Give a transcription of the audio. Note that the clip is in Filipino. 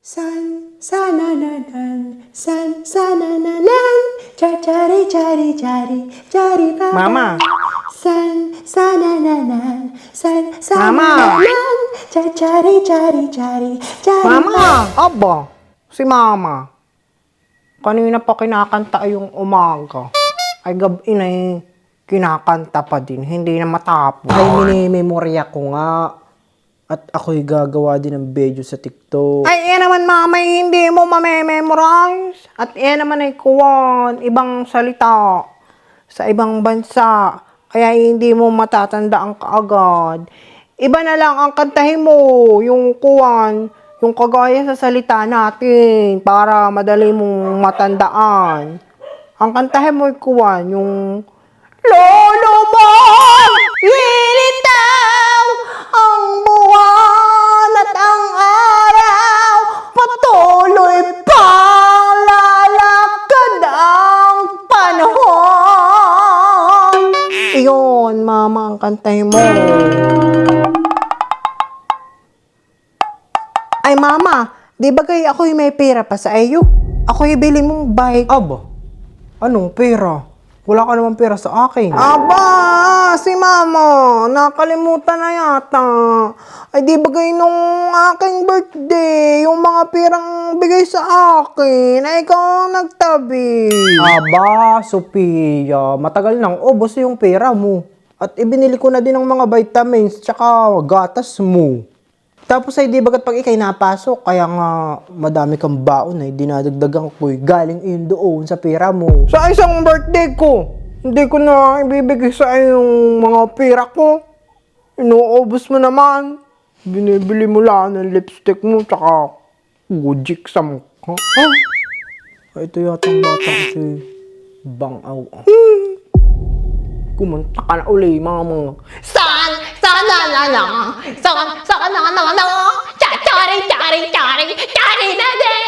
San, sanananan, san, sanananan, chari, chari, chari, chari, baba. Mama. San, sanananan, san, Mama. sanananan, chari, chari, chari, chari, Mama! Aba, si Mama. Kanina pa kinakanta yung umaga. Ay gabi na kinakanta pa din. Hindi na matapos. Ay minimemorya ko nga. At ako'y gagawa din ng video sa TikTok. Ay, yan naman mama, hindi mo mamememorize. At yan naman ay kuwan, ibang salita sa ibang bansa. Kaya hindi mo matatandaan kaagad. Iba na lang ang kantahin mo, yung kuwan, yung kagaya sa salita natin para madali mong matandaan. Ang kantahin mo yung kuwan, yung Lolo mo! Lilitaw ang buwan at ang araw, patuloy pang lalakad ang panahon. Iyon, mama, ang kantahin mo. Ay, mama, di ba kayo ako'y may pera pa sa iyo? Ako'y bili mong bike. Aba, anong pera? Wala ka naman pera sa akin. Aba, si mama, nakalimutan na yata. Ay, di ba kayo nung aking birthday, yung mga perang bigay sa akin, ay ikaw ang nagtabi. Aba, Sophia, matagal nang ubos yung pera mo. At ibinili ko na din ng mga vitamins, tsaka gatas mo. Tapos ay di bagat pag ikay napasok, kaya nga madami kang baon ay dinadagdagan ko galing in doon sa pera mo. Sa isang birthday ko, hindi ko na ibibigay sa yung mga pera ko. Inuubos mo naman. Binibili mo lang ng lipstick mo, tsaka gujik sa mukha. Ito yata ang batang si Bangaw. Kumanta ka na uli, mga Saan na na, saan na na, chari, chari, chari, chari na din.